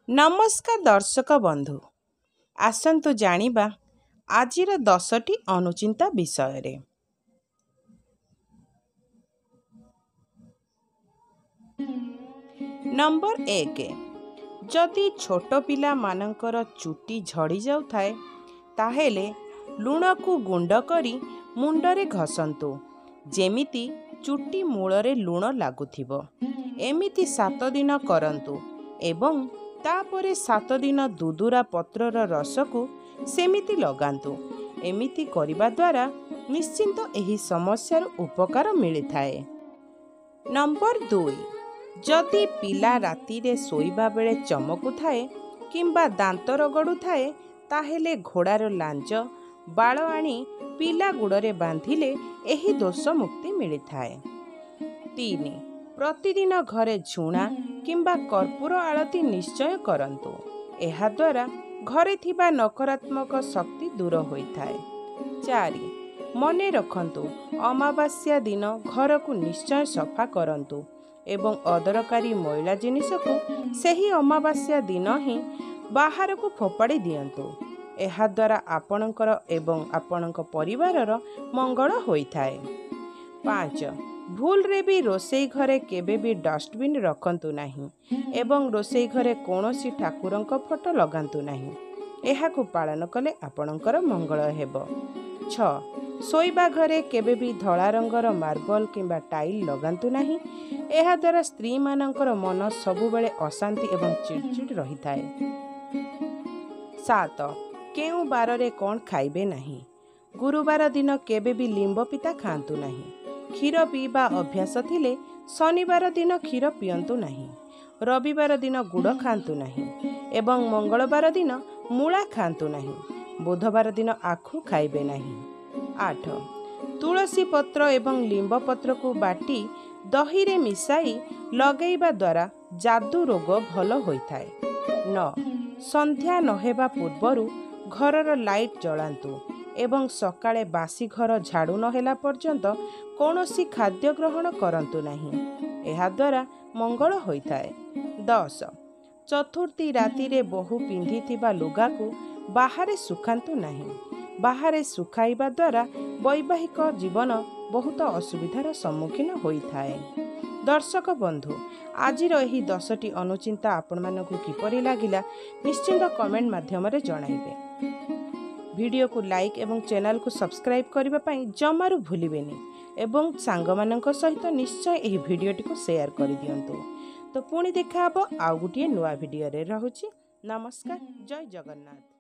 नमस्कार दर्शक बंधु, आसन्तु जानिबा आजिर 10टी अनुचिंता विषय रे। नंबर 1, जदि छोट पिला मानकर चुटी झड़ी जाउथाए ताहेले लूण को गुंड करी मुंडरे घसंतु, जेमिति चुटी मूलरे लूण लागुथिबो। एमिति 7 दिन करंतु एवं तापरे 7 दिन दुदुरा पत्रर रस को सेमिति लगांतु। एमिति करिबा द्वारा निश्चिंत एही समस्यार उपकार मिलिथाए। नंबर 2, जदि पिला राति रे सोइबा बेले चमकु थाए किंबा दांत रगड़ु थाए ताहेले घोड़ार लांज बाळ आनी पिला गुड़रे बांधिले एही दोष मुक्ति मिलिथाए। 3, प्रतिदिन घरे झुणा किंबा कर्पूर आळती निश्चय करंतु। एहा द्वारा घरे थिबा नकारात्मक शक्ति दूर होइथाए। 4, मने रखंतु अमावास्या दिन घर को निश्चय सफा करंतु एवं अदरकारी मैला जिनिस को सही अमावास्या दिन ही बाहर को फोपाड़ी दियंतु। एहा द्वारा आपणकर एवं आपणक परिवारर मंगल होइथाए। 5, भूल रे भी रोसई घरे केबे भी डस्टबिन रखंतु नहीं एवं रोसई घरे कौनसी ठाकुरंक फोटो लगांतु नहीं। एहा को पालन कले आपणकर मंगल हेबो। 6, सोइबा घरे केबे भी धला रंगर मार्बल किंबा टाइल लगांतु नहीं। एहा द्वारा स्त्री मानकर मन सबुबेले अशांति एवं चिड़चिड़ रही थाए। 7, केउ बाररे कौन खाइबे नहीं। गुरुवार दिन केबे भी लिंब पिता खांतु नहीं। क्षीर पीवा अभ्यास थिले शनिवार दिन क्षीर पियंतु नहीं। रविवार दिन गुड़ खांतु नहीं एवं मंगलवार दिन मूला खांतु नहीं। बुधवार दिन आखु खाइबे नहीं। 8, तुलसी पत्र एवं लिंब पत्र को बाटी दही रे मिसाई लगेइबा द्वारा जादू रोग भल होइथाए। 9, संध्या नहेबा पूर्वरु घरर लाइट जलांतु एवं सकाळे बासी घर झाड़ू नहेला पर्यंत कौनसी खाद्य ग्रहण करंतु नहीं। एहा द्वारा मंगल होइथाए। 10, चतुर्थी राति रे बहु पिंधिथिबा लुगा को बाहरे सुखांतु नहीं। बाहरे सुखाइबा द्वारा वैवाहिक जीवन बहुत असुविधार सम्मुखीन होइथाए। दर्शक बंधु, आजिर एही 10टी अनुचिंता आपण मानकु किपरि लागिला निश्चिंत कमेंट माध्यम रे जणाइबे। वीडियो को लाइक एवं चैनल को सब्सक्राइब करबा पई जमारू भूलिबेनी एवं सांगमानक सहित निश्चय एही वीडियोटी को शेयर कर दियंतु। तो पुणी देखा हबो आउ गुटिए नुआ वीडियो रे। रहुछि नमस्कार, जय जगन्नाथ।